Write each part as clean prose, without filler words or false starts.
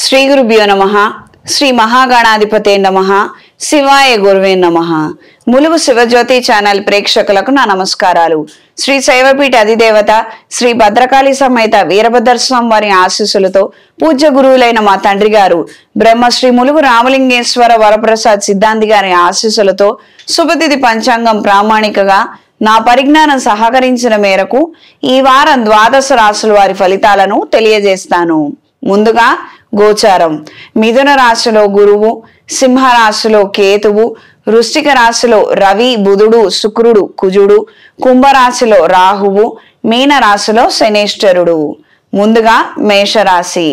శ్రీ గురుభ్యో నమః. శ్రీ మహాగణాధిపతే నమః. శివాయ గురువే నమః. ములుగు శివజ్యోతి ఛానల్ ప్రేక్షకులకు నా నమస్కారాలు. శ్రీ శైవపీఠ అధిదేవత శ్రీ భద్రకాళి సమేత వీరభద్రస్వామి వారి ఆశీస్సులతో పూజ్య గురువులైన మా తండ్రి గారు బ్రహ్మశ్రీ ములుగు రామలింగేశ్వర వరప్రసాద్ సిద్ధాంతి గారి ఆశీస్సులతో శుభతిథి పంచాంగం ప్రామాణికగా నా పరిజ్ఞానం సహకరించిన మేరకు ఈ వారం ద్వాదశ రాశుల వారి ఫలితాలను తెలియజేస్తాను. ముందుగా గోచారం. మిథున రాశిలో గురువు, సింహరాశిలో కేతువు, వృశ్చిక రాశిలో రవి, బుధుడు, శుక్రుడు, కుజుడు, కుంభరాశిలో రాహువు, మీన రాశిలో శనేశ్వరుడు. ముందుగా మేషరాశి.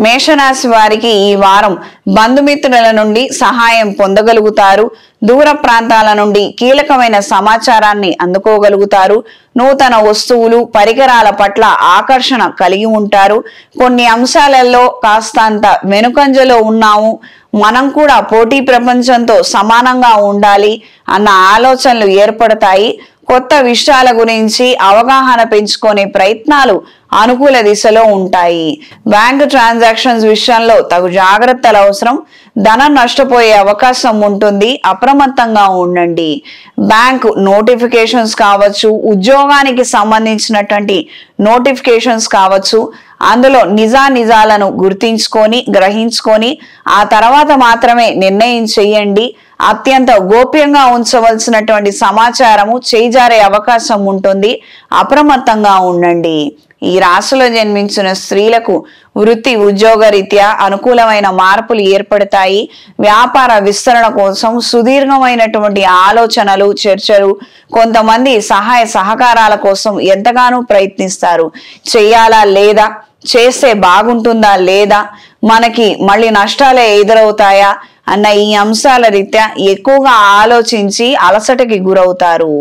మేషరాశి వారికి ఈ వారం బంధుమిత్రుల నుండి సహాయం పొందగలుగుతారు. దూర ప్రాంతాల నుండి కీలకమైన సమాచారాన్ని అందుకోగలుగుతారు. నూతన వస్తువులు, పరికరాల పట్ల ఆకర్షణ కలిగి ఉంటారు. కొన్ని అంశాలలో కాస్తంత వెనుకంజలో ఉన్నాము, మనం కూడా పోటీ ప్రపంచంతో సమానంగా ఉండాలి అన్న ఆలోచనలు ఏర్పడతాయి. కొత్త విషయాల గురించి అవగాహన పెంచుకునే ప్రయత్నాలు అనుకూల దిశలో ఉంటాయి. బ్యాంక్ ట్రాన్సాక్షన్స్ విషయంలో తగు జాగ్రత్తలు అవసరం. ధనం నష్టపోయే అవకాశం ఉంటుంది, అప్రమత్తంగా ఉండండి. బ్యాంకు నోటిఫికేషన్స్ కావచ్చు, ఉద్యోగానికి సంబంధించినటువంటి నోటిఫికేషన్స్ కావచ్చు, అందులో నిజాలను గుర్తించుకొని గ్రహించుకొని ఆ తర్వాత మాత్రమే నిర్ణయం చేయండి. అత్యంత గోప్యంగా ఉంచవలసినటువంటి సమాచారము చేజారే అవకాశం ఉంటుంది, అప్రమత్తంగా ఉండండి. ఈ రాశిలో జన్మించిన స్త్రీలకు వృత్తి ఉద్యోగ రీత్యా అనుకూలమైన మార్పులు ఏర్పడతాయి. వ్యాపార విస్తరణ కోసం సుదీర్ఘమైనటువంటి ఆలోచనలు, చర్చలు, కొంతమంది సహాయ సహకారాల కోసం ఎంతగానో ప్రయత్నిస్తారు. చేయాలా లేదా, చేస్తే బాగుంటుందా లేదా, మనకి మళ్ళీ నష్టాలే ఎదురవుతాయా అన్న ఈ అంశాల రీత్యా ఎక్కువగా ఆలోచించి అలసటకి గురవుతారు.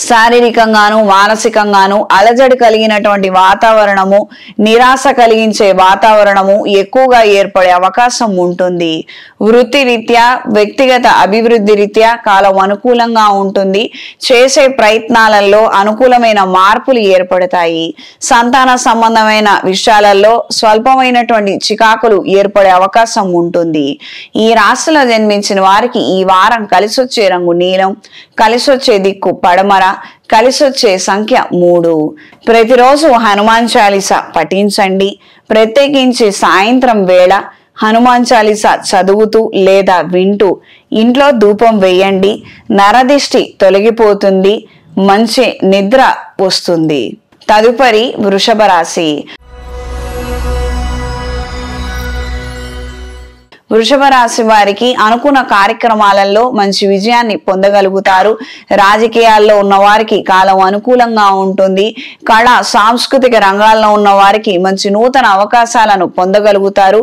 శారీరకంగాను మానసికంగాను అలజడి కలిగినటువంటి వాతావరణము, నిరాశ కలిగించే వాతావరణము ఎక్కువగా ఏర్పడే అవకాశం ఉంటుంది. వృత్తి రీత్యా, వ్యక్తిగత అభివృద్ధి రీత్యా కాలం అనుకూలంగా ఉంటుంది. చేసే ప్రయత్నాలలో అనుకూలమైన మార్పులు ఏర్పడతాయి. సంతాన సంబంధమైన విషయాలలో స్వల్పమైనటువంటి చికాకులు ఏర్పడే అవకాశం ఉంటుంది. ఈ రాశిలో జన్మించిన వారికి ఈ వారం కలిసొచ్చే రంగు నీలం, కలిసొచ్చే దిక్కు పడమర, కలిసొచ్చే సంఖ్య 3. ప్రతిరోజు హనుమాన్ చాలీసా పఠించండి. ప్రత్యేకించి సాయంత్రం వేళ హనుమాన్ చాలీసా చదువుతూ లేదా వింటూ ఇంట్లో ధూపం వేయండి. నరదిష్టి తొలగిపోతుంది, మంచి నిద్ర వస్తుంది. తదుపరి వృషభ రాశి. వృషభ రాశి వారికి అనుకున్న కార్యక్రమాలలో మంచి విజయాన్ని పొందగలుగుతారు. రాజకీయాల్లో ఉన్న వారికి కాలం అనుకూలంగా ఉంటుంది. కళా సాంస్కృతిక రంగాల్లో ఉన్న వారికి మంచి నూతన అవకాశాలను పొందగలుగుతారు.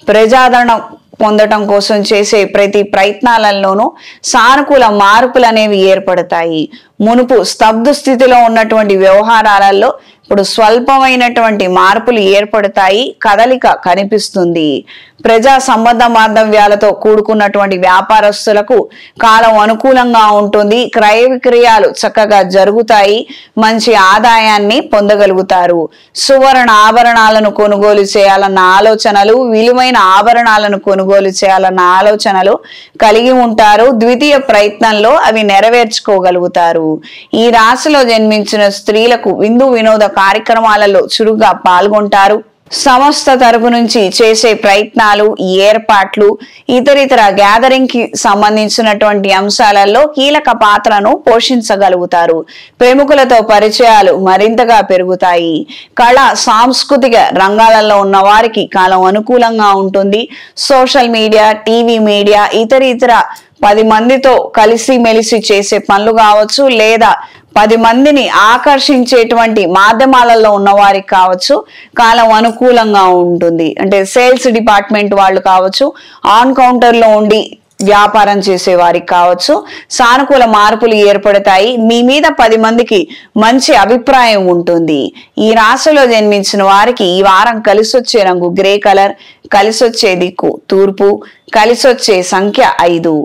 ప్రజాదరణ పొందటం కోసం చేసే ప్రతి ప్రయత్నాలలోనూ సానుకూల మార్పులు అనేవి ఏర్పడతాయి. మునుపు స్తబ్దు స్థితిలో ఉన్నటువంటి వ్యవహారాలలో ఇప్పుడు స్వల్పమైనటువంటి మార్పులు ఏర్పడతాయి. కదలిక కనిపిస్తుంది. ప్రజా సంబంధ బాంధవ్యాలతో కూడుకున్నటువంటి వ్యాపారస్తులకు కాలం అనుకూలంగా ఉంటుంది. క్రయ విక్రయాలు చక్కగా జరుగుతాయి. మంచి ఆదాయాన్ని పొందగలుగుతారు. సువర్ణ ఆభరణాలను కొనుగోలు చేయాలన్న ఆలోచనలు, విలువైన ఆభరణాలను కొనుగోలు చేయాలన్న ఆలోచనలు కలిగి ఉంటారు. ద్వితీయ ప్రయత్నంలో అవి నెరవేర్చుకోగలుగుతారు. ఈ రాశిలో జన్మించిన స్త్రీలకు విందు వినోద కార్యక్రమాలలో చురుగ్గా పాల్గొంటారు. సంస్థ తరపు నుంచి చేసే ప్రయత్నాలు, ఏర్పాట్లు, ఇతరితర గ్యాదరింగ్ కి సంబంధించినటువంటి అంశాలలో కీలక పాత్రను పోషించగలుగుతారు. ప్రముఖులతో పరిచయాలు మరింతగా పెరుగుతాయి. కళా సాంస్కృతిక రంగాలలో ఉన్న వారికి కాలం అనుకూలంగా ఉంటుంది. సోషల్ మీడియా, టీవీ మీడియా, ఇతర 10 మందితో కలిసి మెలిసి చేసే పనులు కావచ్చు, లేదా 10 మందిని ఆకర్షించేటువంటి మాధ్యమాలలో ఉన్న వారికి కావచ్చు కాలం అనుకూలంగా ఉంటుంది. అంటే సేల్స్ డిపార్ట్మెంట్ వాళ్ళు కావచ్చు, ఆన్ కౌంటర్ లో ఉండి వ్యాపారం చేసే వారికి కావచ్చు సానుకూల మార్పులు ఏర్పడతాయి. మీ మీద 10 మందికి మంచి అభిప్రాయం ఉంటుంది. ఈ రాశిలో జన్మించిన వారికి ఈ వారం కలిసొచ్చే రంగు గ్రే కలర్, కలిసొచ్చే దిక్కు తూర్పు, కలిసొచ్చే సంఖ్య 5.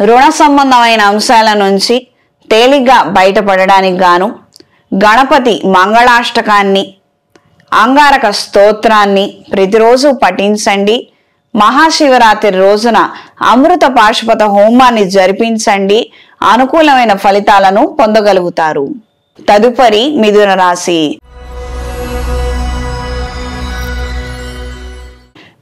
రుణ సంబంధమైన అంశాల నుంచి తేలిగ్గా బయటపడడానికి గాను గణపతి మంగళాష్టకాన్ని అంగారక స్తోత్రాన్ని ప్రతిరోజు పఠించండి. మహాశివరాత్రి రోజున అమృత పాశుపత హోమాన్ని జరిపించండి. అనుకూలమైన ఫలితాలను పొందగలుగుతారు. తదుపరి మిథున రాశి.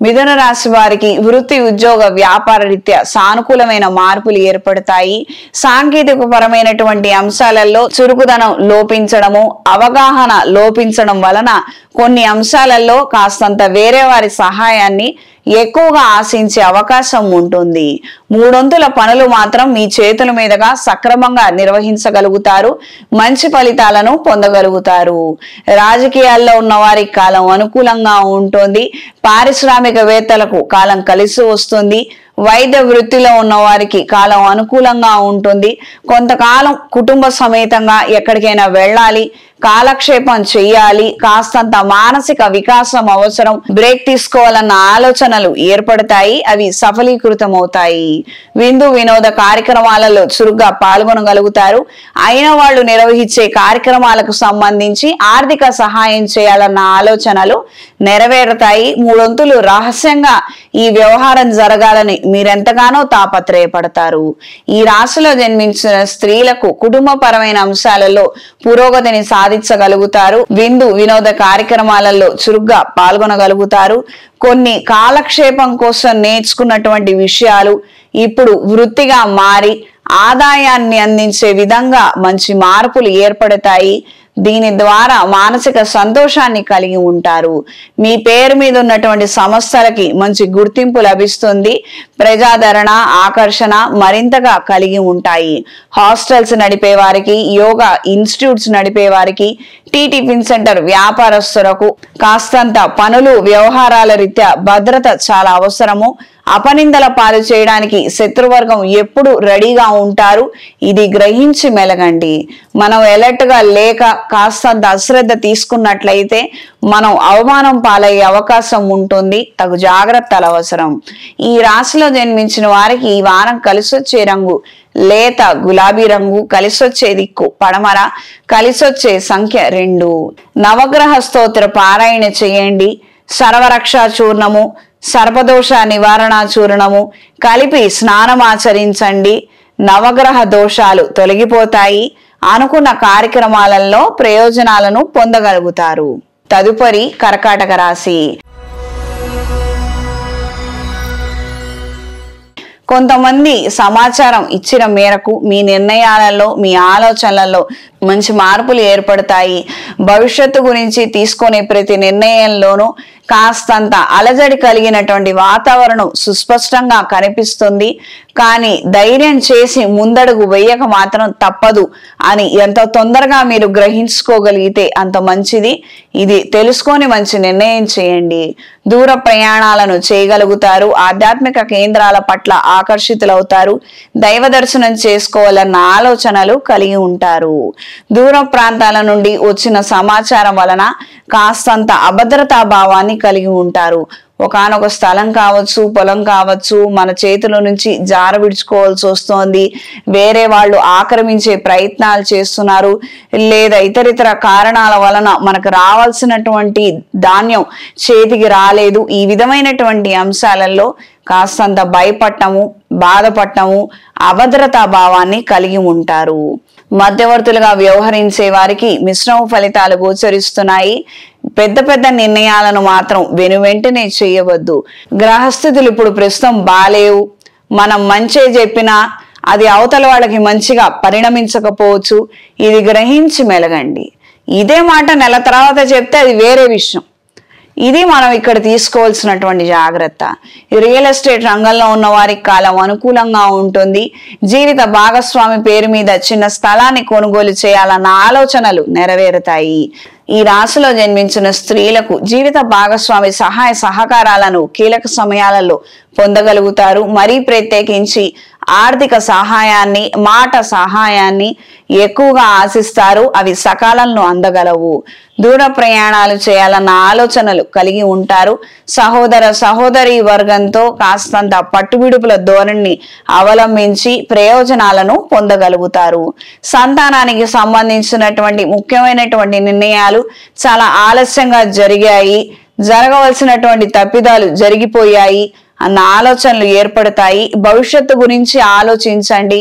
మిథున రాశి వారికి వృత్తి, ఉద్యోగ, వ్యాపార రీత్యా సానుకూలమైన మార్పులు ఏర్పడతాయి. సాంకేతిక పరమైనటువంటి అంశాలలో చురుకుదనం లోపించడము, అవగాహన లోపించడం వలన కొన్ని అంశాలలో కాస్తంత వేరే వారి సహాయాన్ని ఎక్కువగా ఆశించే అవకాశం ఉంటుంది. మూడొంతుల పనులు మాత్రం మీ చేతుల మీదుగా సక్రమంగా నిర్వహించగలుగుతారు. మంచి ఫలితాలను పొందగలుగుతారు. రాజకీయాల్లో ఉన్న వారికి కాలం అనుకూలంగా ఉంటుంది. పారిశ్రామికవేత్తలకు కాలం కలిసి వస్తుంది. వైద్య వృత్తిలో ఉన్న వారికి కాలం అనుకూలంగా ఉంటుంది. కొంతకాలం కుటుంబ సమేతంగా ఎక్కడికైనా వెళ్ళాలి, కాలక్షేపం చెయ్యాలి, కాస్తంత మానసిక వికాసం అవసరం, బ్రేక్ తీసుకోవాలన్న ఆలోచనలు ఏర్పడతాయి. అవి సఫలీకృతం అవుతాయి. విందు వినోద కార్యక్రమాలలో చురుగ్గా పాల్గొనగలుగుతారు. అయిన వాళ్ళు నిర్వహించే కార్యక్రమాలకు సంబంధించి ఆర్థిక సహాయం చేయాలన్న ఆలోచనలు నెరవేరుతాయి. మూడొంతులు రహస్యంగా ఈ వ్యవహారం జరగాలని మీరెంతగానో తాపత్రయపడతారు. ఈ రాశిలో జన్మించిన స్త్రీలకు కుటుంబపరమైన అంశాలలో పురోగతిని సాధించగలుగుతారు. విందు వినోద కార్యక్రమాలలో చురుగ్గా పాల్గొనగలుగుతారు. కొన్ని కాలక్షేపం కోసం నేర్చుకున్నటువంటి విషయాలు ఇప్పుడు వృత్తిగా మారి ఆదాయాన్ని అందించే విధంగా మంచి మార్పులు ఏర్పడతాయి. దీని ద్వారా మానసిక సంతోషాన్ని కలిగి ఉంటారు. మీ పేరు మీద ఉన్నటువంటి సంస్థలకి మంచి గుర్తింపు లభిస్తుంది. ప్రజాదరణ, ఆకర్షణ మరింతగా కలిగి ఉంటాయి. హాస్టల్స్ నడిపే వారికి, యోగా ఇన్స్టిట్యూట్స్ నడిపే వారికి, టిఫిన్ సెంటర్ వ్యాపారస్తులకు కాస్తంత పనులు, వ్యవహారాల రీత్యా భద్రత చాలా అవసరము. అపనిందల పాలు చేయడానికి శత్రువర్గం ఎప్పుడు రెడీగా ఉంటారు. ఇది గ్రహించి మెలగండి. మనం అలర్ట్ గా లేక కాస్తంత అశ్రద్ధ తీసుకున్నట్లయితే మనం అవమానం పాలయ్యే అవకాశం ఉంటుంది. తగు జాగ్రత్తలు అవసరం. ఈ రాశిలో జన్మించిన వారికి ఈ వారం కలిసొచ్చే రంగు లేత గులాబీ రంగు, కలిసొచ్చే దిక్కు పడమర, కలిసొచ్చే సంఖ్య 2. నవగ్రహ స్తోత్ర పారాయణ చేయండి. సర్వరక్షా చూర్ణము, సర్పదోష నివారణ చూర్ణము కలిపి స్నానమాచరించండి. నవగ్రహ దోషాలు తొలగిపోతాయి. అనుకున్న కార్యక్రమాలలో ప్రయోజనాలను పొందగలుగుతారు. తదుపరి కర్కాటక రాశి. కొంతమంది సమాచారం ఇచ్చిన మేరకు మీ నిర్ణయాలలో, మీ ఆలోచనలలో మంచి మార్పులు ఏర్పడతాయి. భవిష్యత్తు గురించి తీసుకునే ప్రతి నిర్ణయంలోనూ కాస్తంత అలజడి కలిగినటువంటి వాతావరణం సుస్పష్టంగా కనిపిస్తుంది. కానీ ధైర్యం చేసి ముందడుగు వేయక మాత్రం తప్పదు అని ఎంత తొందరగా మీరు గ్రహించుకోగలిగితే అంత మంచిది. ఇది తెలుసుకొని మంచి నిర్ణయం చేయండి. దూర ప్రయాణాలను చేయగలుగుతారు. ఆధ్యాత్మిక కేంద్రాల పట్ల ఆకర్షితులవుతారు. దైవ దర్శనం చేసుకోవాలన్న ఆలోచనలు కలిగి ఉంటారు. దూర ప్రాంతాల నుండి వచ్చిన సమాచారం వలన కాస్తంత అభద్రతా భావాన్ని కలిగి ఉంటారు. ఒకానొక స్థలం కావచ్చు, పొలం కావచ్చు, మన చేతుల నుంచి జార విడుచుకోవాల్సి వస్తోంది. వేరే వాళ్ళు ఆక్రమించే ప్రయత్నాలు చేస్తున్నారు. లేదా ఇతరితర కారణాల వలన మనకు రావాల్సినటువంటి ధాన్యం చేతికి రాలేదు. ఈ విధమైనటువంటి అంశాలలో కాస్తంత భయపడటము, బాధపడటము, అభద్రతా భావాన్ని కలిగి ఉంటారు. మధ్యవర్తులుగా వ్యవహరించే వారికి మిశ్రమ ఫలితాలు గోచరిస్తున్నాయి. పెద్ద పెద్ద నిర్ణయాలను మాత్రం వెనువెంటనే చేయవద్దు. గ్రహస్థితులు ఇప్పుడు ప్రస్తుతం బాలేవు. మనం మంచే చెప్పినా అది అవతల వాళ్ళకి మంచిగా పరిణమించకపోవచ్చు. ఇది గ్రహించి మెలగండి. ఇదే మాట నెల తర్వాత చెప్తే అది వేరే విషయం. ఇది మనం ఇక్కడ తీసుకోవాల్సినటువంటి జాగ్రత్త. రియల్ ఎస్టేట్ రంగంలో ఉన్న వారికి కాలం అనుకూలంగా ఉంటుంది. జీవిత భాగస్వామి పేరు మీద చిన్న స్థలాన్ని కొనుగోలు చేయాలన్న ఆలోచనలు నెరవేరుతాయి. ఈ రాశిలో జన్మించిన స్త్రీలకు జీవిత భాగస్వామి సహాయ సహకారాలను కీలక సమయాలలో పొందగలుగుతారు. మరీ ప్రత్యేకించి ఆర్థిక సహాయాన్ని, మాట సహాయాన్ని ఎక్కువగా ఆశిస్తారు. అవి సకాలంలో అందగలవు. దూర ప్రయాణాలు చేయాలన్న ఆలోచనలు కలిగి ఉంటారు. సహోదర సహోదరి వర్గంతో కాస్తంత పట్టుబిడుపుల ధోరణిని అవలంబించి ప్రయోజనాలను పొందగలుగుతారు. సంతానానికి సంబంధించినటువంటి ముఖ్యమైనటువంటి నిర్ణయాలు చాలా ఆలస్యంగా జరిగాయి, జరగవలసినటువంటి తప్పిదాలు జరిగిపోయాయి అన్న ఆలోచనలు ఏర్పడతాయి. భవిష్యత్తు గురించి ఆలోచించండి.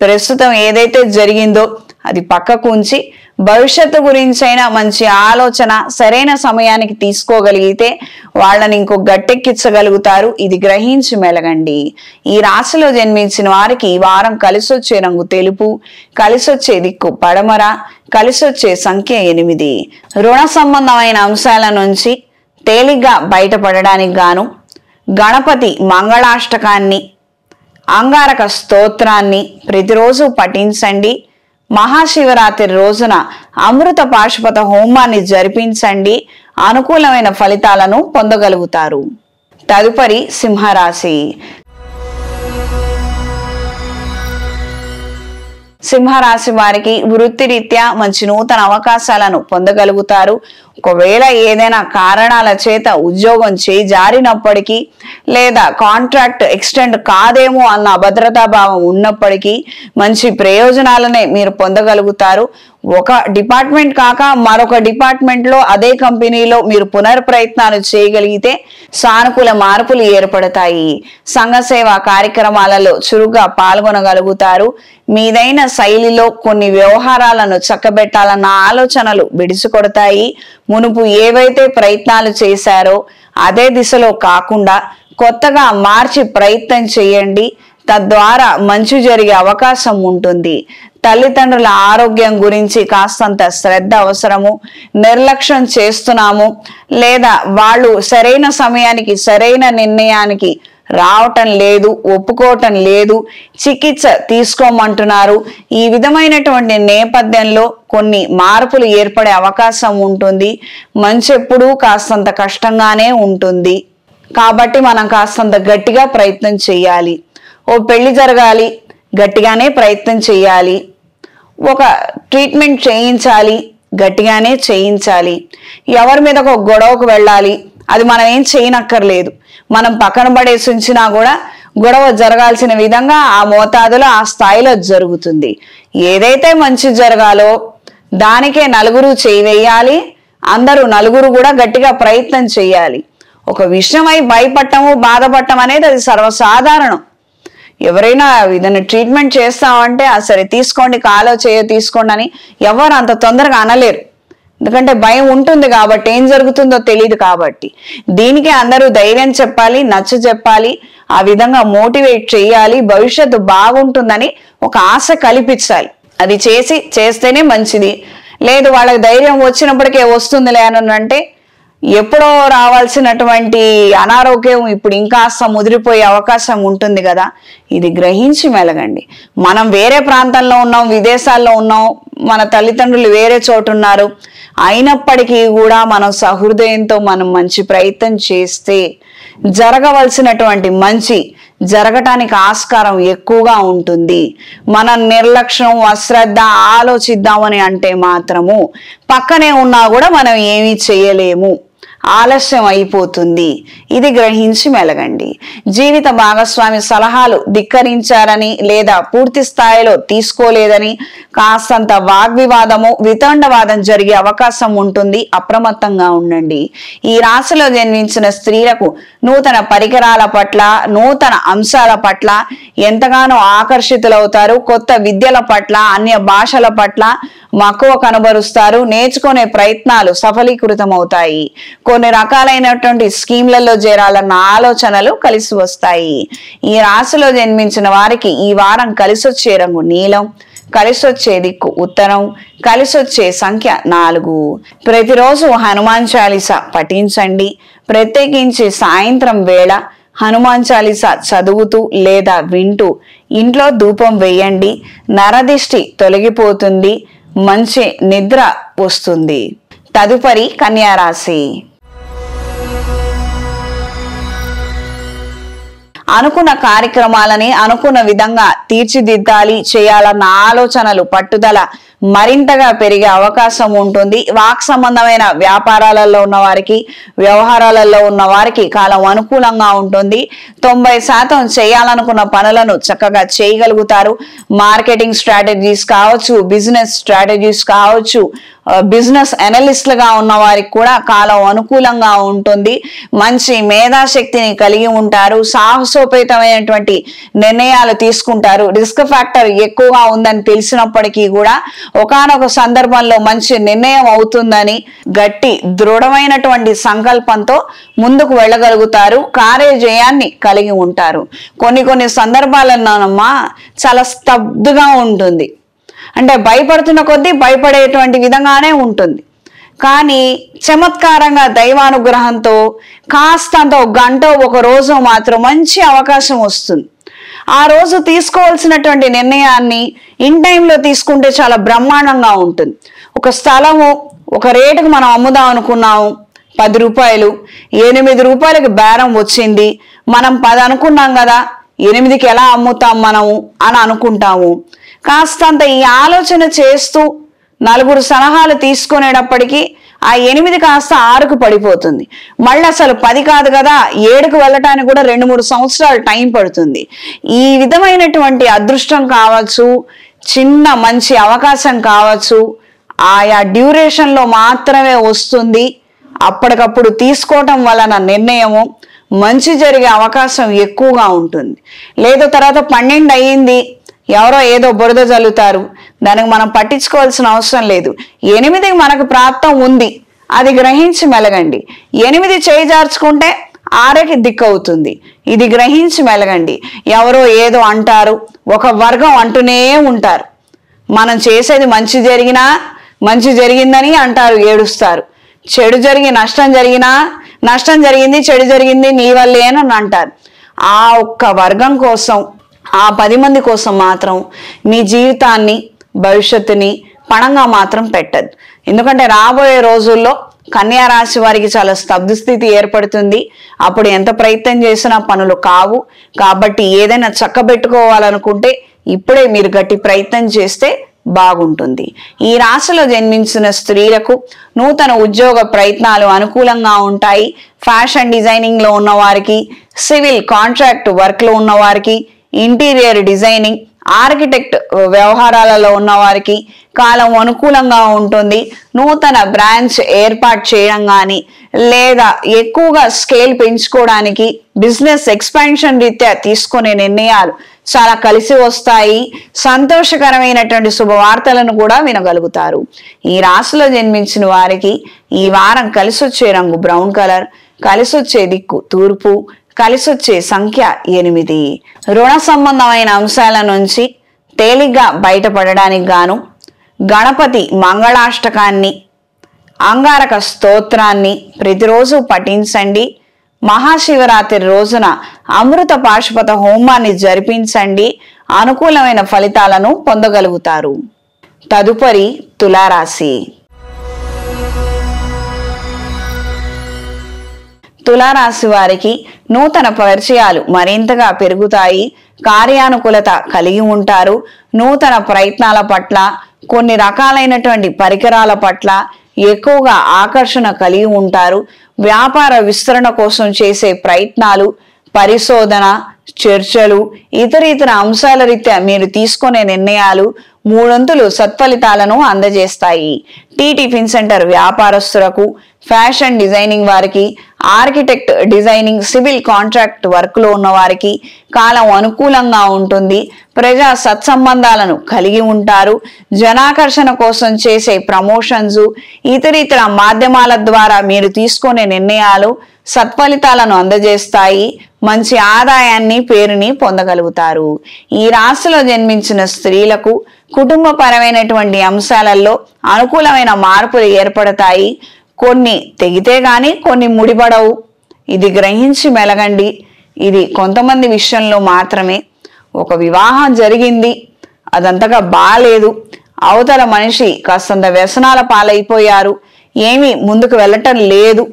ప్రస్తుతం ఏదైతే జరిగిందో అది పక్కకు ఉంచి భవిష్యత్తు గురించైనా మంచి ఆలోచన సరైన సమయానికి తీసుకోగలిగితే వాళ్ళని ఇంకో గట్టెక్కించగలుగుతారు. ఇది గ్రహించి మెలగండి. ఈ రాశిలో జన్మించిన వారికి ఈ వారం కలిసొచ్చే రంగు తెలుపు, కలిసొచ్చే దిక్కు పడమర, కలిసొచ్చే సంఖ్య 8. రుణ సంబంధమైన అంశాల నుంచి తేలిగ్గా బయటపడడానికి గాను గణపతి మంగళాష్టకాన్ని, అంగారక స్తోత్రాన్ని ప్రతిరోజు పఠించండి. మహాశివరాత్రి రోజున అమృత పాశుపత హోమాన్ని జరిపించండి. అనుకూలమైన ఫలితాలను పొందగలుగుతారు. తదుపరి సింహరాశి. సింహరాశి వారికి వృత్తిరీత్యా మంచి నూతన అవకాశాలను పొందగలుగుతారు. ఒకవేళ ఏదైనా కారణాల చేత ఉద్యోగం జారినప్పటికీ లేదా కాంట్రాక్ట్ ఎక్స్టెండ్ కాదేమో అన్న అభద్రతా భావం ఉన్నప్పటికీ మంచి ప్రయోజనాలనే మీరు పొందగలుగుతారు. ఒక డిపార్ట్మెంట్ కాక మరొక డిపార్ట్మెంట్ లో అదే కంపెనీలో మీరు పునర్ప్రయత్నాలు చేయగలిగితే సానుకూల మార్పులు ఏర్పడతాయి. సంఘ సేవా కార్యక్రమాలలో చురుగ్గా పాల్గొనగలుగుతారు. మీదైన శైలిలో కొన్ని వ్యవహారాలను చక్కబెట్టాలన్న ఆలోచనలు బిడిసికొడతాయి. మునుపు ఏవైతే ప్రయత్నాలు చేశారో అదే దిశలో కాకుండా కొత్తగా మార్చి ప్రయత్నం చేయండి. తద్వారా మంచి జరిగే అవకాశం ఉంటుంది. తల్లిదండ్రుల ఆరోగ్యం గురించి కాస్తంత శ్రద్ధ అవసరము. నిర్లక్ష్యం చేస్తున్నాము లేదా వాళ్ళు సరైన సమయానికి సరైన నిర్ణయానికి రావటం లేదు, ఒప్పుకోవటం లేదు, చికిత్స తీసుకోమంటున్నారు. ఈ విధమైనటువంటి నేపథ్యంలో కొన్ని మార్పులు ఏర్పడే అవకాశం ఉంటుంది. మంచి ఎప్పుడూ కాస్తంత కష్టంగానే ఉంటుంది. కాబట్టి మనం కాస్తంత గట్టిగా ప్రయత్నం చేయాలి. ఓ పెళ్లి జరగాలి, గట్టిగానే ప్రయత్నం చేయాలి. ఒక ట్రీట్మెంట్ చేయించాలి, గట్టిగానే చేయించాలి. ఎవరి మీద ఒక గొడవకు వెళ్ళాలి, అది మనం ఏం చేయనక్కర్లేదు. మనం పక్కన పడేసి ఉంచినా కూడా గొడవ జరగాల్సిన విధంగా ఆ మోతాదులో ఆ స్థాయిలో జరుగుతుంది. ఏదైతే మంచి జరగాలో దానికే నలుగురు చేయాలి. అందరూ నలుగురు కూడా గట్టిగా ప్రయత్నం చేయాలి. ఒక విషయమై భయపడటము, బాధపడటం అనేది అది సర్వసాధారణం. ఎవరైనా ఏదైనా ట్రీట్మెంట్ చేస్తామంటే సరే తీసుకోండి, కాలో చేయో తీసుకోండి అని ఎవరు అంత తొందరగా అనలేరు. ఎందుకంటే భయం ఉంటుంది కాబట్టి, ఏం జరుగుతుందో తెలియదు కాబట్టి. దీనికే అందరూ ధైర్యం చెప్పాలి, నచ్చ చెప్పాలి, ఆ విధంగా మోటివేట్ చేయాలి. భవిష్యత్తు బాగుంటుందని ఒక ఆశ కల్పించాలి. అది చేస్తేనే మంచిది. లేదు వాళ్ళకి ధైర్యం వచ్చినప్పటికే వస్తుందిలే అని అంటే ఎప్పుడో రావాల్సినటువంటి అనారోగ్యం ఇప్పుడు ఇంకాస్త ముదిరిపోయే అవకాశం ఉంటుంది కదా. ఇది గ్రహించి మెలగండి. మనం వేరే ప్రాంతంలో ఉన్నాం, విదేశాల్లో ఉన్నాం, మన తల్లిదండ్రులు వేరే చోటు ఉన్నారు. అయినప్పటికీ కూడా మనం సహృదయంతో మనం మంచి ప్రయత్నం చేస్తే జరగవలసినటువంటి మంచి జరగటానికి ఆస్కారం ఎక్కువగా ఉంటుంది. మన నిర్లక్ష్యం, అశ్రద్ధ, ఆలోచిద్దామని అంటే మాత్రము పక్కనే ఉన్నా కూడా మనం ఏమీ చేయలేము, ఆలస్యం అయిపోతుంది. ఇది గ్రహించి మెలగండి. జీవిత భాగస్వామి సలహాలు ధిక్కరించారని లేదా పూర్తి స్థాయిలో తీసుకోలేదని కాస్తంత వాగ్వివాదము, వితండవాదం జరిగే అవకాశం ఉంటుంది. అప్రమత్తంగా ఉండండి. ఈ రాశిలో జన్మించిన స్త్రీలకు నూతన పరికరాల పట్ల, నూతన అంశాల పట్ల ఎంతగానో ఆకర్షితులవుతారు. కొత్త విద్యల పట్ల, అన్య భాషల పట్ల మక్కువ కనబరుస్తారు. నేర్చుకునే ప్రయత్నాలు సఫలీకృతమవుతాయి. కొన్ని రకాలైనటువంటి స్కీమ్లలో చేరాలన్న ఆలోచనలు కలిసి వస్తాయి. ఈ రాశిలో జన్మించిన వారికి ఈ వారం కలిసొచ్చే రంగు నీలం, కలిసొచ్చే దిక్కు ఉత్తరం, కలిసొచ్చే సంఖ్య 4. ప్రతిరోజు హనుమాన్ చాలీస పఠించండి. ప్రత్యేకించి సాయంత్రం వేళ హనుమాన్ చాలీస చదువుతూ లేదా వింటూ ఇంట్లో ధూపం వేయండి. నరదిష్టి తొలగిపోతుంది, మంచి నిద్ర వస్తుంది. తదుపరి కన్యా రాశి. అనుకున్న కార్యక్రమాలని అనుకున్న విధంగా తీర్చిదిద్దాలి, చేయాలన్న ఆలోచనలు, పట్టుదల మరింతగా పెరిగే అవకాశం ఉంటుంది. వాక్ సంబంధమైన వ్యాపారాలలో ఉన్న వారికి, వ్యవహారాలలో ఉన్న వారికి కాలం అనుకూలంగా ఉంటుంది. 90% చేయాలనుకున్న పనులను చక్కగా చేయగలుగుతారు. మార్కెటింగ్ స్ట్రాటజీస్ కావచ్చు, బిజినెస్ స్ట్రాటజీస్ కావచ్చు, బిజినెస్ అనలిస్ట్లుగా ఉన్న వారికి కూడా కాలం అనుకూలంగా ఉంటుంది. మంచి మేధాశక్తిని కలిగి ఉంటారు. సాహసోపేతమైనటువంటి నిర్ణయాలు తీసుకుంటారు. రిస్క్ ఫ్యాక్టర్ ఎక్కువగా ఉందని తెలిసినప్పటికీ కూడా ఒకానొక సందర్భంలో మంచి నిర్ణయం అవుతుందని గట్టి దృఢమైనటువంటి సంకల్పంతో ముందుకు వెళ్ళగలుగుతారు. కార్యజయాన్ని కలిగి ఉంటారు. కొన్ని సందర్భాలలోనమ్మా చాలా స్తబ్దుగా ఉంటుంది. అంటే భయపడుతున్న కొద్దీ భయపడేటువంటి విధంగానే ఉంటుంది. కానీ చమత్కారంగా దైవానుగ్రహంతో కాస్తంత ఒక గంట ఒక రోజు మాత్రం మంచి అవకాశం వస్తుంది. ఆ రోజు తీసుకోవాల్సినటువంటి నిర్ణయాన్ని ఇన్ టైంలో తీసుకుంటే చాలా బ్రహ్మాండంగా ఉంటుంది. ఒక స్థలము ఒక రేటుకు మనం అమ్ముదాం అనుకున్నాము, 10 రూపాయలు, 8 రూపాయలకి బేరం వచ్చింది. మనం 10 అనుకున్నాం కదా, 8కి ఎలా అమ్ముతాం మనము అని అనుకుంటాము. కాస్తంత ఈ ఆలోచన చేస్తూ 4 సలహాలు తీసుకునేటప్పటికీ ఆ 8 కాస్త 6కు పడిపోతుంది. మళ్ళీ అసలు 10 కాదు కదా, 7కు వెళ్ళటానికి కూడా 2-3 సంవత్సరాలు టైం పడుతుంది. ఈ విధమైనటువంటి అదృష్టం కావచ్చు, చిన్న మంచి అవకాశం కావచ్చు, ఆయా డ్యూరేషన్లో మాత్రమే వస్తుంది. అప్పటికప్పుడు తీసుకోవటం వలన నిర్ణయము మంచి జరిగే అవకాశం ఎక్కువగా ఉంటుంది. లేదు తర్వాత 12 అయ్యింది, ఎవరో ఏదో బురద జల్లుతారు, దానికి మనం పట్టించుకోవాల్సిన అవసరం లేదు. 8కి మనకు ప్రాప్తం ఉంది, అది గ్రహించి మెలగండి. 8 చేజార్చుకుంటే 6కి దిక్కు అవుతుంది, ఇది గ్రహించి మెలగండి. ఎవరో ఏదో అంటారు, ఒక వర్గం అంటూనే ఉంటారు. మనం చేసేది మంచి జరిగినా మంచి జరిగిందని అంటారు, ఏడుస్తారు. చెడు జరిగి నష్టం జరిగినా నష్టం జరిగింది, చెడు జరిగింది నీ వల్లే అని అంటారు. ఆ ఒక్క వర్గం కోసం, ఆ 10 మంది కోసం మాత్రం మీ జీవితాన్ని, భవిష్యత్తుని పణంగా మాత్రం పెట్టద్దు. ఎందుకంటే రాబోయే రోజుల్లో కన్యా రాశి వారికి చాలా స్తబ్ద స్థితి ఏర్పడుతుంది. అప్పుడు ఎంత ప్రయత్నం చేసినా పనులు కావు. కాబట్టి ఏదైనా చక్కబెట్టుకోవాలనుకుంటే ఇప్పుడే మీరు గట్టి ప్రయత్నం చేస్తే బాగుంటుంది. ఈ రాశిలో జన్మించిన స్త్రీలకు నూతన ఉద్యోగ ప్రయత్నాలు అనుకూలంగా ఉంటాయి. ఫ్యాషన్ డిజైనింగ్ లో ఉన్న వారికి, సివిల్ కాంట్రాక్ట్ వర్క్ లో ఉన్న వారికి, ఇంటీరియర్ డిజైనింగ్, ఆర్కిటెక్ట్ వ్యవహారాలలో ఉన్న వారికి కాలం అనుకూలంగా ఉంటుంది. నూతన బ్రాంచ్ ఏర్పాటు చేయడం కానీ, లేదా ఎక్కువగా స్కేల్ పెంచుకోవడానికి బిజినెస్ ఎక్స్పాన్షన్ రీత్యా తీసుకునే నిర్ణయాలు చాలా కలిసి వస్తాయి. సంతోషకరమైనటువంటి శుభవార్తలను కూడా వినగలుగుతారు. ఈ రాశిలో జన్మించిన వారికి ఈ వారం కలిసి వచ్చే రంగు బ్రౌన్ కలర్, కలిసి వచ్చే దిక్కు తూర్పు, కలిసి వచ్చే సంఖ్య 8. రుణ సంబంధమైన అంశాల నుంచి తేలిగ్గా బయటపడడానికి గాను గణపతి మంగళాష్టకాన్ని, అంగారక స్తోత్రాన్ని ప్రతిరోజు పఠించండి. మహాశివరాత్రి రోజున అమృత పాశుపత హోమాన్ని జరిపించండి. అనుకూలమైన ఫలితాలను పొందగలుగుతారు. తదుపరి తులారాశి. తులారాశి వారికి నూతన పరిచయాలు మరింతగా పెరుగుతాయి. కార్యానుకూలత కలిగి ఉంటారు. నూతన ప్రయత్నాల పట్ల, కొన్ని రకాలైనటువంటి పరికరాల పట్ల ఎక్కువగా ఆకర్షణ కలిగి ఉంటారు. వ్యాపార విస్తరణ కోసం చేసే ప్రయత్నాలు, పరిశోధన, చర్చలు, ఇతర అంశాల రీత్యా మీరు తీసుకునే నిర్ణయాలు 3 సత్ఫలితాలను అందజేస్తాయి. టిఫిన్ సెంటర్ వ్యాపారస్తులకు, ఫ్యాషన్ డిజైనింగ్ వారికి, architect designing, civil contract work లో ఉన్న వారికి కాలం అనుకూలంగా ఉంటుంది. ప్రజా సత్సంబంధాలను కలిగి ఉంటారు. జనాకర్షణ కోసం చేసే ప్రమోషన్స్, ఇతర మాధ్యమాల ద్వారా మీరు తీసుకునే నిర్ణయాలు సత్ఫలితాలను అందజేస్తాయి. మంచి ఆదాయాన్ని, పేరుని పొందగలుగుతారు. ఈ రాశిలో జన్మించిన స్త్రీలకు కుటుంబపరమైనటువంటి అంశాలలో అనుకూలమైన మార్పులు ఏర్పడతాయి. కొన్ని తెగితే గాని కొన్ని ముడిపడవు, ఇది గ్రహించి మెలగండి. ఇది కొంతమంది విషయంలో మాత్రమే. ఒక వివాహం జరిగింది, అదంతగా బాలేదు, అవతల మనిషి కాస్తంత వ్యసనాల పాలైపోయారు, ఏమీ ముందుకు వెళ్ళటం లేదు,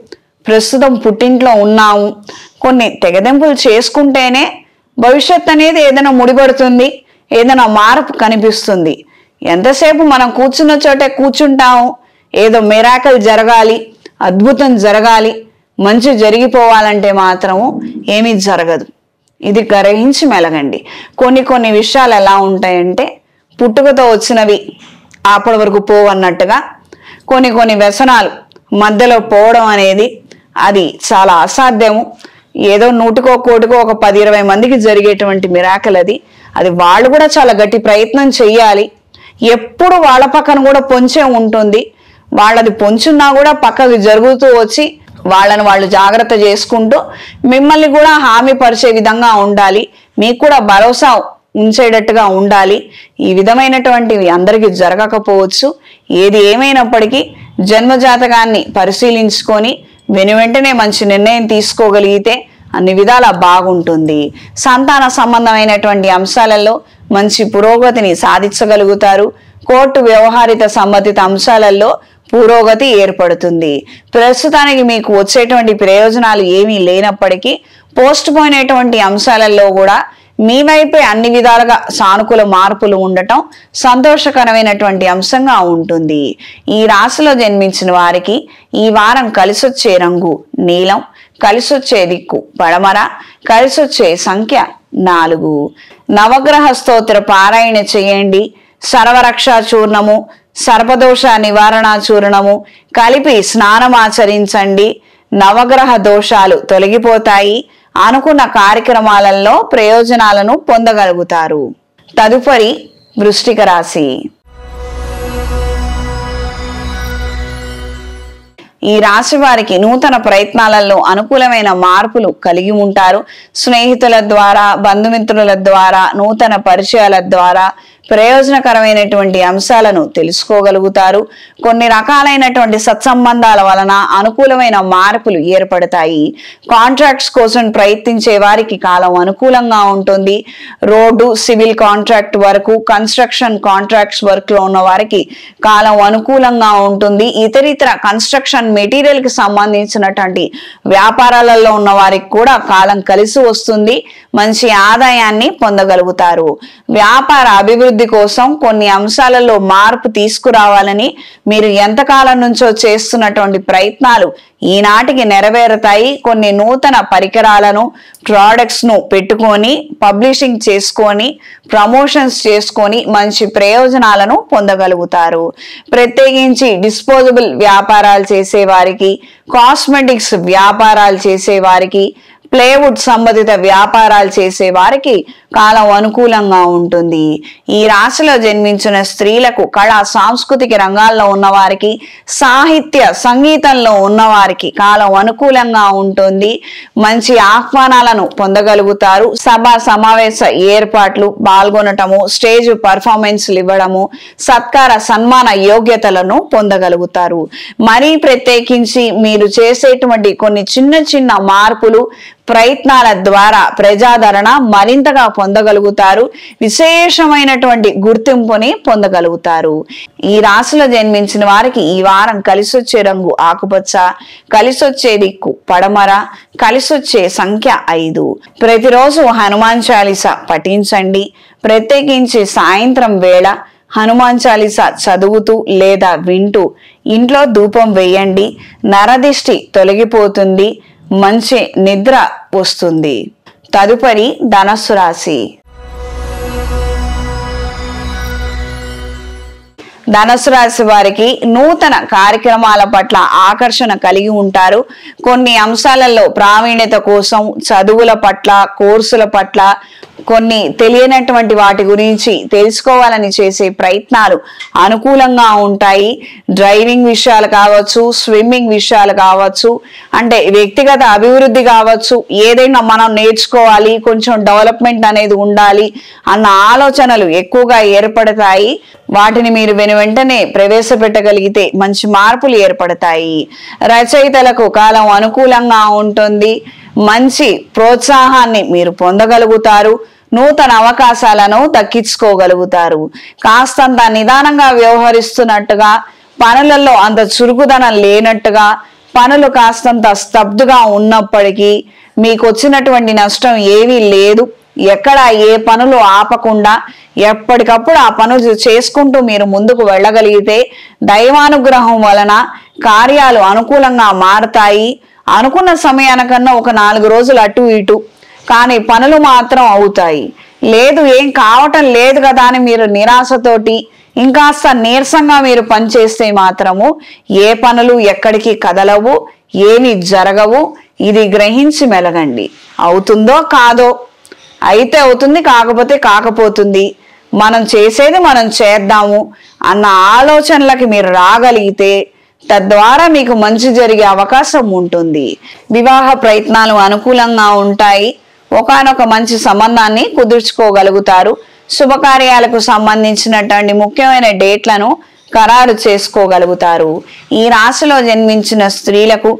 ప్రస్తుతం పుట్టింట్లో ఉన్నాము, కొన్ని తెగదెంపులు చేసుకుంటేనే భవిష్యత్ అనేది ఏదైనా ముడిపడుతుంది, ఏదైనా మార్పు కనిపిస్తుంది. ఎంతసేపు మనం కూర్చున్న చోటే కూర్చుంటాము, ఏదో మిరాకిల్ జరగాలి, అద్భుతం జరగాలి, మంచి జరిగిపోవాలంటే మాత్రము ఏమీ జరగదు. ఇది గ్రహించి మెలగండి. కొన్ని విషయాలు ఎలా ఉంటాయంటే పుట్టుకతో వచ్చినవి అప్పటి వరకు పోవన్నట్టుగా, కొన్ని వ్యసనాలు మధ్యలో పోవడం అనేది అది చాలా అసాధ్యము. ఏదో 100కో 1,00,00,000కో ఒక 10-20 మందికి జరిగేటువంటి మిరాకిల్ అది వాళ్ళు కూడా చాలా గట్టి ప్రయత్నం చెయ్యాలి. ఎప్పుడు వాళ్ళ పక్కన కూడా పొంచే ఉంటుంది. వాళ్ళది పొంచున్నా కూడా పక్కకి జరుగుతూ వచ్చి వాళ్ళని వాళ్ళు జాగ్రత్త చేసుకుంటూ మిమ్మల్ని కూడా హామీ పరిచే విధంగా ఉండాలి, మీకు కూడా భరోసా ఉంచేటట్టుగా ఉండాలి. ఈ విధమైనటువంటివి అందరికీ జరగకపోవచ్చు. ఏది ఏమైనప్పటికీ జన్మజాతకాన్ని పరిశీలించుకొని వెంటనే మంచి నిర్ణయం తీసుకోగలిగితే అన్ని విధాలా బాగుంటుంది. సంతాన సంబంధమైనటువంటి అంశాలలో మంచి పురోగతిని సాధించగలుగుతారు. కోర్టు వ్యవహారిత సంబంధిత అంశాలలో పురోగతి ఏర్పడుతుంది. ప్రస్తుతానికి మీకు వచ్చేటువంటి ప్రయోజనాలు ఏమీ లేనప్పటికీ పోస్ట్ పోన్ అయినటువంటి అంశాలలో కూడా మీ వైపే అన్ని విధాలుగా సానుకూల మార్పులు ఉండటం సంతోషకరమైనటువంటి అంశంగా ఉంటుంది. ఈ రాశిలో జన్మించిన వారికి ఈ వారం కలిసొచ్చే రంగు నీలం, కలిసొచ్చే దిక్కు పడమర, కలిసొచ్చే సంఖ్య 4. నవగ్రహ స్తోత్ర పారాయణ చేయండి. సర్వరక్ష చూర్ణము, సర్పదోష నివారణ చూర్ణము కలిపి స్నానమాచరించండి. నవగ్రహ దోషాలు తొలగిపోతాయి. అనుకున్న కార్యక్రమాలలో ప్రయోజనాలను పొందగలుగుతారు. తదుపరి వృశ్చిక రాశి. ఈ రాశి వారికి నూతన ప్రయత్నాలలో అనుకూలమైన మార్పులు కలిగి ఉంటారు. స్నేహితుల ద్వారా, బంధుమిత్రుల ద్వారా, నూతన పరిచయాల ద్వారా ప్రయోజనకరమైనటువంటి అంశాలను తెలుసుకోగలుగుతారు. కొన్ని రకాలైనటువంటి సత్సంబంధాల వలన అనుకూలమైన మార్పులు ఏర్పడతాయి. కాంట్రాక్ట్స్ కోసం ప్రయత్నించే వారికి కాలం అనుకూలంగా ఉంటుంది. రోడ్డు, సివిల్ కాంట్రాక్ట్ వరకు, కన్స్ట్రక్షన్ కాంట్రాక్ట్స్ వర్క్ లో ఉన్న వారికి కాలం అనుకూలంగా ఉంటుంది. ఇతరితర కన్స్ట్రక్షన్ మెటీరియల్ కి సంబంధించినటువంటి వ్యాపారాలలో ఉన్న వారికి కూడా కాలం కలిసి వస్తుంది. మంచి ఆదాయాన్ని పొందగలుగుతారు. వ్యాపార అభివృద్ధి కోసం కొన్ని అంశాలలో మార్పు తీసుకురావాలని మీరు ఎంతకాలం నుంచో చేస్తున్నటువంటి ప్రయత్నాలు ఈనాటికి నెరవేరుతాయి. కొన్ని నూతన పరికరాలను, ప్రోడక్ట్స్ ను పెట్టుకొని పబ్లిషింగ్ చేసుకొని ప్రమోషన్స్ చేసుకొని మంచి ప్రయోజనాలను పొందగలుగుతారు. ప్రత్యేకించి డిస్పోజబుల్ వ్యాపారాలు చేసే వారికి, కాస్మెటిక్స్ వ్యాపారాలు చేసే వారికి, ప్లేవుడ్ సంబంధిత వ్యాపారాలు చేసే వారికి కాలం అనుకూలంగా ఉంటుంది. ఈ రాశిలో జన్మించిన స్త్రీలకు కళా సాంస్కృతిక రంగాల్లో ఉన్న వారికి, సాహిత్య సంగీతంలో ఉన్నవారికి కాలం అనుకూలంగా ఉంటుంది. మంచి ఆహ్వానాలను పొందగలుగుతారు. సభ సమావేశ ఏర్పాట్లు పాల్గొనటము, స్టేజ్ పర్ఫార్మెన్స్లు ఇవ్వడము, సత్కార సన్మాన యోగ్యతలను పొందగలుగుతారు. మరీ ప్రత్యేకించి మీరు చేసేటువంటి కొన్ని చిన్న మార్పులు, ప్రయత్నాల ద్వారా ప్రజాదరణ మరింతగా పొందగలుగుతారు. విశేషమైనటువంటి గుర్తింపుని పొందగలుగుతారు. ఈ రాశిలో జన్మించిన వారికి ఈ వారం కలిసొచ్చే రంగు ఆకుపచ్చ, కలిసొచ్చే దిక్కు పడమర, కలిసొచ్చే సంఖ్య 5. ప్రతిరోజు హనుమాన్ చాలీసా పఠించండి. ప్రత్యేకించి సాయంత్రం వేళ హనుమాన్ చాలీసా చదువుతూ లేదా వింటూ ఇంట్లో ధూపం వేయండి. నరదిష్టి తొలగిపోతుంది. మంచి నిద్ర వస్తుంది. తదుపరి ధనస్సు రాశి. ధనస్సు రాశి వారికి నూతన కార్యక్రమాల పట్ల ఆకర్షణ కలిగి ఉంటారు. కొన్ని అంశాలలో ప్రావీణ్యత కోసం చదువుల పట్ల, కోర్సుల పట్ల, కొన్ని తెలియనటువంటి వాటి గురించి తెలుసుకోవాలని చేసే ప్రయత్నాలు అనుకూలంగా ఉంటాయి. డ్రైవింగ్ విషయాలు కావచ్చు, స్విమ్మింగ్ విషయాలు కావచ్చు, అంటే వ్యక్తిగత అభివృద్ధి కావచ్చు, ఏదైనా మనం నేర్చుకోవాలి, కొంచెం డెవలప్మెంట్ అనేది ఉండాలి అన్న ఆలోచనలు ఎక్కువగా ఏర్పడతాయి. వాటిని మీరు వెంటనే ప్రవేశపెట్టగలిగితే మంచి మార్పులు ఏర్పడతాయి. రచయితలకు కాలం అనుకూలంగా ఉంటుంది. మంచి ప్రోత్సాహాన్ని మీరు పొందగలుగుతారు. నూతన అవకాశాలను దక్కించుకోగలుగుతారు. కాస్తంత నిదానంగా వ్యవహరిస్తున్నట్టుగా, పనులలో అంత చురుకుదనం లేనట్టుగా, పనులు కాస్తంత స్తబ్దుగా ఉన్నప్పటికీ మీకు వచ్చినటువంటి నష్టం ఏమీ లేదు. ఎక్కడ ఏ పనులు ఆపకుండా ఎప్పటికప్పుడు ఆ పనులు చేసుకుంటూ మీరు ముందుకు వెళ్ళగలిగితే దైవానుగ్రహం వలన కార్యాలు అనుకూలంగా మారతాయి. అనుకున్న సమయానికన్నా ఒక 4 రోజులు అటు ఇటు, కానీ పనులు మాత్రం అవుతాయి. లేదు ఏం కావటం లేదు కదా అని మీరు నిరాశతోటి ఇంకాస్త నీరసంగా మీరు పనిచేస్తే మాత్రము ఏ పనులు ఎక్కడికి కదలవు, ఏమి జరగవు. ఇది గ్రహించి మెలగండి. అవుతుందో కాదో, అయితే అవుతుంది, కాకపోతే కాకపోతుంది, మనం చేసేది మనం చేద్దాము అన్న ఆలోచనలకి మీరు రాగలిగితే తద్వారా మీకు మంచి జరిగే అవకాశం ఉంటుంది. వివాహ ప్రయత్నాలు అనుకూలంగా ఉంటాయి. ఒకానొక మంచి సంబంధాన్ని కుదుర్చుకోగలుగుతారు. శుభకార్యాలకు సంబంధించినటువంటి ముఖ్యమైన డేట్లను ఖరారు చేసుకోగలుగుతారు. ఈ రాశిలో జన్మించిన స్త్రీలకు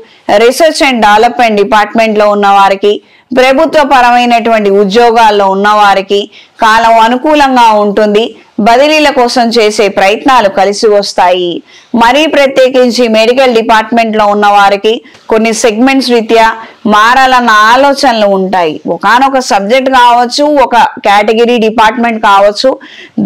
రీసెర్చ్ అండ్ డెవలప్మెంట్ డిపార్ట్మెంట్ లో ఉన్న వారికి, ప్రభుత్వ పరమైనటువంటి ఉద్యోగాల్లో ఉన్న వారికి కాలం అనుకూలంగా ఉంటుంది. బదిలీల కోసం చేసే ప్రయత్నాలు కలిసి వస్తాయి. మరీ ప్రత్యేకించి మెడికల్ డిపార్ట్మెంట్ లో ఉన్న వారికి కొన్ని సెగ్మెంట్స్ రీత్యా మారాలన్న ఆలోచనలు ఉంటాయి. ఒకానొక సబ్జెక్ట్ కావచ్చు, ఒక కేటగిరీ డిపార్ట్మెంట్ కావచ్చు,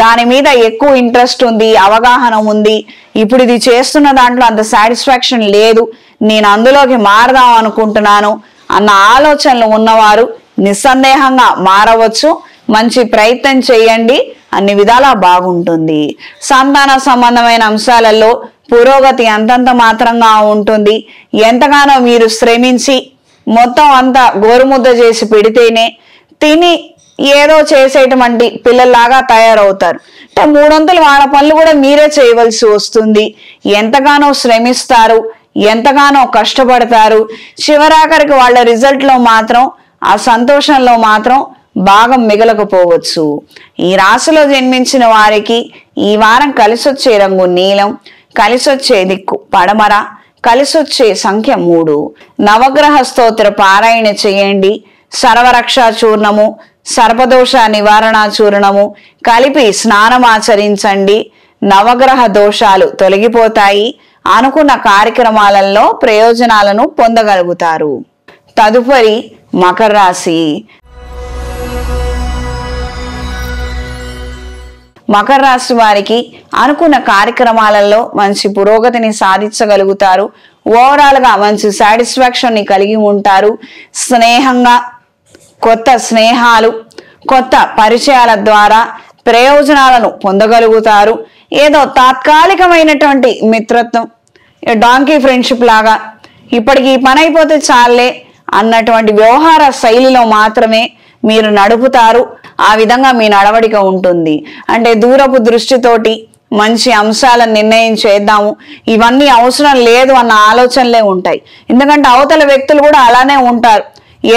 దాని మీద ఎక్కువ ఇంట్రెస్ట్ ఉంది, అవగాహన ఉంది. ఇప్పుడు ఇది చేస్తున్న దాంట్లో అంత సాటిస్ఫాక్షన్ లేదు, నేను అందులోకి మారదాం అనుకుంటున్నాను అన్న ఆలోచనలు ఉన్నవారు నిస్సందేహంగా మారవచ్చు. మంచి ప్రయత్నం చేయండి, అన్ని విధాలా బాగుంటుంది. సంతాన సంబంధమైన అంశాలలో పురోగతి అంతంత మాత్రంగా ఉంటుంది. ఎంతగానో మీరు శ్రమించి మొత్తం అంతా గోరుముద్ద చేసి పెడితేనే తిని ఏదో చేసేటువంటి పిల్లల్లాగా తయారవుతారు. అంటే 300 వాళ్ళ పనులు కూడా మీరే చేయవలసి వస్తుంది. ఎంతగానో శ్రమిస్తారు, ఎంతగానో కష్టపడతారు. చివరాఖరికి వాళ్ళ రిజల్ట్ లో మాత్రం, ఆ సంతోషంలో మాత్రం భాగం మిగలకపోవచ్చు. ఈ రాశిలో జన్మించిన వారికి ఈ వారం కలిసొచ్చే రంగు నీలం, కలిసొచ్చే దిక్కు పడమర, కలిసొచ్చే సంఖ్య 3. నవగ్రహ స్తోత్ర పారాయణ చేయండి. సర్వరక్షా చూర్ణము, సర్పదోష నివారణ చూర్ణము కలిపి స్నానం ఆచరించండి. నవగ్రహ దోషాలు తొలగిపోతాయి. అనుకున్న కార్యక్రమాలలో ప్రయోజనాలను పొందగలుగుతారు. తదుపరి మకర రాశి. మకర రాశి వారికి అనుకున్న కార్యక్రమాలలో మంచి పురోగతిని సాధించగలుగుతారు. ఓవరాల్ గా మంచి సాటిస్ఫాక్షన్ ని కలిగి ఉంటారు. స్నేహంగా కొత్త స్నేహాలు, కొత్త పరిచయాల ద్వారా ప్రయోజనాలను పొందగలుగుతారు. ఏదో తాత్కాలికమైనటువంటి మిత్రత్వం, డాంకీ ఫ్రెండ్షిప్ లాగా ఇప్పటికి ఈ పని అయిపోతే చాలే అన్నటువంటి వ్యవహార శైలిలో మాత్రమే మీరు నడుపుతారు. ఆ విధంగా మీ నడవడిక ఉంటుంది. అంటే దూరపు దృష్టితోటి మంచి అంశాలను నిర్ణయం చేద్దాము, ఇవన్నీ అవసరం లేదు అన్న ఆలోచనలే ఉంటాయి. ఎందుకంటే అవతల వ్యక్తులు కూడా అలానే ఉంటారు.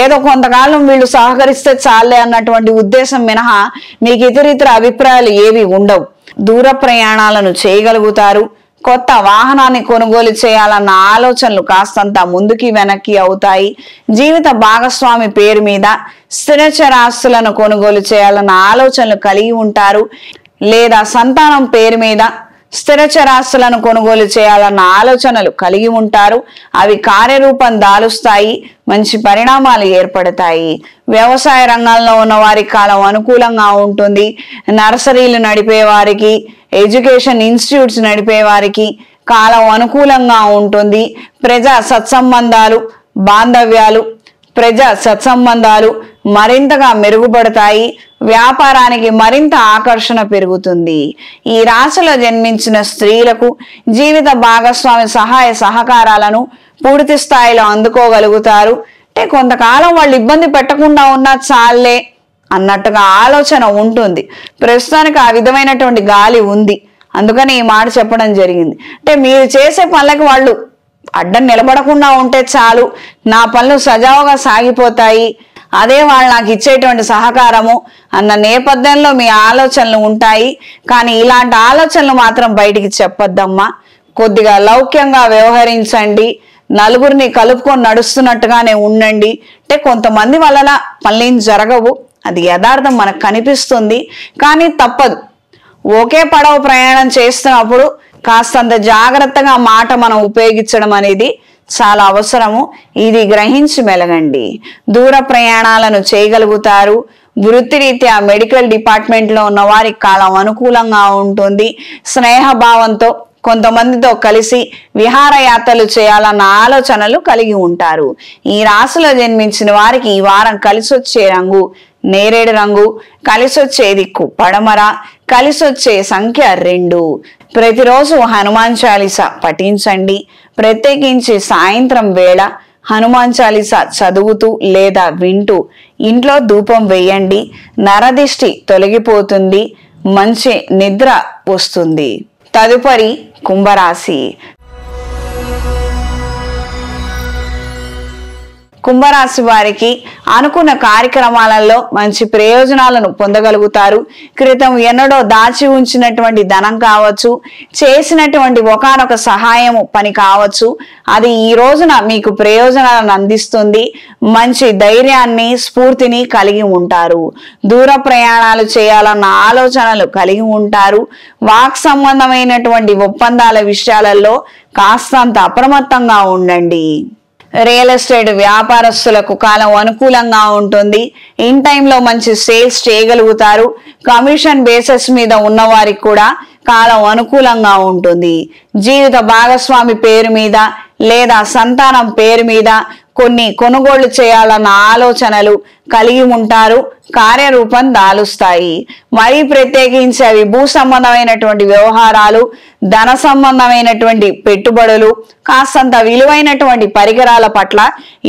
ఏదో కొంతకాలం వీళ్ళు సహకరిస్తే చాలే అన్నటువంటి ఉద్దేశం మినహా మీకు ఇతరితర అభిప్రాయాలు ఏవి ఉండవు. దూర ప్రయాణాలను చేయగలుగుతారు. కొత్త వాహనాన్ని కొనుగోలు చేయాలన్న ఆలోచనలు కాస్తంత ముందుకి వెనక్కి అవుతాయి. జీవిత భాగస్వామి పేరు మీద స్థిరచరాస్తులను కొనుగోలు చేయాలన్న ఆలోచనలు కలిగి ఉంటారు. లేదా సంతానం పేరు మీద స్థిరచరాస్తులను కొనుగోలు చేయాలన్న ఆలోచనలు కలిగి ఉంటారు. అవి కార్యరూపం దాలుస్తాయి. మంచి పరిణామాలు ఏర్పడతాయి. వ్యవసాయ రంగంలో ఉన్న వారి కాలం అనుకూలంగా ఉంటుంది. నర్సరీలు నడిపే వారికి, ఎడ్యుకేషన్ ఇన్స్టిట్యూట్స్ నడిపే వారికి కాలం అనుకూలంగా ఉంటుంది. ప్రజా సత్సంబంధాలు, బాంధవ్యాలు, ప్రజా సత్సంబంధాలు మరింతగా మెరుగుపడతాయి. వ్యాపారానికి మరింత ఆకర్షణ పెరుగుతుంది. ఈ రాశిలో జన్మించిన స్త్రీలకు జీవిత భాగస్వామి సహాయ సహకారాలను పూర్తి స్థాయిలో అందుకోగలుగుతారు. అంటే కొంతకాలం వాళ్ళు ఇబ్బంది పెట్టకుండా ఉన్నా చాలే అన్నట్టుగా ఆలోచన ఉంటుంది. ప్రస్తుతానికి ఆ విధమైనటువంటి గాలి ఉంది. అందుకని ఈ మాట చెప్పడం జరిగింది. అంటే మీరు చేసే పనులకు వాళ్ళు అడ్డం నిలబడకుండా ఉంటే చాలు, నా పనులు సజావుగా సాగిపోతాయి, అదే వాళ్ళు నాకు ఇచ్చేటువంటి సహకారము అన్న నేపథ్యంలో మీ ఆలోచనలు ఉంటాయి. కానీ ఇలాంటి ఆలోచనలు మాత్రం బయటికి చెప్పొద్దమ్మా. కొద్దిగా లౌక్యంగా వ్యవహరించండి. నలుగురిని కలుపుకొని నడుస్తున్నట్టుగానే ఉండండి. అంటే కొంతమంది వల్ల పనులేం జరగవు, అది యథార్థం మనకు కనిపిస్తుంది. కానీ తప్పదు. ఒకే పడవ ప్రయాణం చేస్తున్నప్పుడు కాస్తంత జాగ్రత్తగా మాట మనం ఉపయోగించడం అనేది చాలా అవసరము. ఇది గ్రహించి మెలగండి. దూర ప్రయాణాలను చేయగలుగుతారు. వృత్తిరీత్యా మెడికల్ డిపార్ట్మెంట్ లో ఉన్న వారికి కాలం అనుకూలంగా ఉంటుంది. స్నేహభావంతో కొంతమందితో కలిసి విహారయాత్రలు చేయాలన్న ఆలోచనలు కలిగి ఉంటారు. ఈ రాశిలో జన్మించిన వారికి ఈ వారం కలిసొచ్చే రంగు నేరేడు రంగు, కలిసొచ్చే దిక్కు పడమర, కలిసొచ్చే సంఖ్య 2. ప్రతిరోజు హనుమాన్ చాలీస పఠించండి. ప్రత్యేకించి సాయంత్రం వేళ హనుమాన్ చాలీస చదువుతూ లేదా వింటూ ఇంట్లో ధూపం వేయండి. నరదిష్టి తొలగిపోతుంది, మంచి నిద్ర వస్తుంది. తదుపరి కుంభరాశి. కుంభరాశి వారికి అనుకున్న కార్యక్రమాలలో మంచి ప్రయోజనాలను పొందగలుగుతారు. క్రితం ఎన్నడో దాచి ఉంచినటువంటి ధనం కావచ్చు, చేసినటువంటి ఒకానొక సహాయం పని కావచ్చు, అది ఈ రోజున మీకు ప్రయోజనాలను అందిస్తుంది. మంచి ధైర్యాన్ని, స్ఫూర్తిని కలిగి ఉంటారు. దూర ప్రయాణాలు చేయాలన్న ఆలోచనలు కలిగి ఉంటారు. వాక్ సంబంధమైనటువంటి ఒప్పందాల విషయాలలో కాస్తంత అప్రమత్తంగా ఉండండి. రియల్ ఎస్టేట్ వ్యాపారస్తులకు కాలం అనుకూలంగా ఉంటుంది. ఇన్ టైంలో మంచి సేల్స్ చేయగలుగుతారు. కమిషన్ బేసిస్ మీద ఉన్నవారికి కూడా కాలం అనుకూలంగా ఉంటుంది. జీవిత భాగస్వామి పేరు మీద లేదా సంతానం పేరు మీద కొన్ని కొనుగోళ్లు చేయాలన్న ఆలోచనలు కలిగి ఉంటారు. కార్యరూపం దాలుస్తాయి. మరీ ప్రత్యేకించి అవి భూ సంబంధమైనటువంటి వ్యవహారాలు, ధన సంబంధమైనటువంటి పెట్టుబడులు, కాస్తంత విలువైనటువంటి పరికరాల పట్ల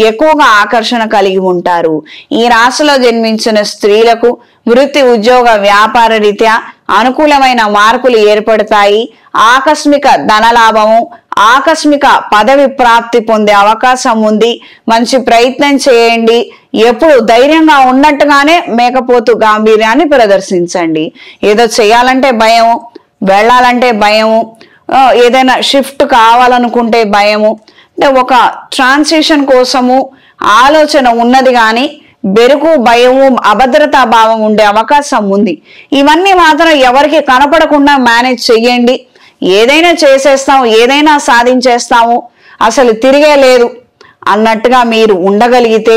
ఎక్కువగా ఆకర్షణ కలిగి ఉంటారు. ఈ రాశిలో జన్మించిన స్త్రీలకు వృత్తి, ఉద్యోగ, వ్యాపార రీత్యా అనుకూలమైన మార్పులు ఏర్పడతాయి. ఆకస్మిక ధనలాభము, ఆకస్మిక పదవి ప్రాప్తి పొందే అవకాశం ఉంది. మంచి ప్రయత్నం చేయండి. ఎప్పుడు ధైర్యంగా ఉన్నట్టుగానే మేకపోతు గాంభీర్యాన్ని ప్రదర్శించండి. ఏదో చేయాలంటే భయము, వెళ్ళాలంటే భయము, ఏదైనా షిఫ్ట్ కావాలనుకుంటే భయము, అంటే ఒక ట్రాన్సిషన్ కోసము ఆలోచన ఉన్నది కానీ బెరుకు, భయము, అభద్రతా భావం ఉండే అవకాశం ఉంది. ఇవన్నీ మాత్రం ఎవరికి కనపడకుండా మేనేజ్ చెయ్యండి. ఏదైనా చేసేస్తాం, ఏదైనా సాధించేస్తాము, అసలు తిరిగే లేదు అన్నట్టుగా మీరు ఉండగలిగితే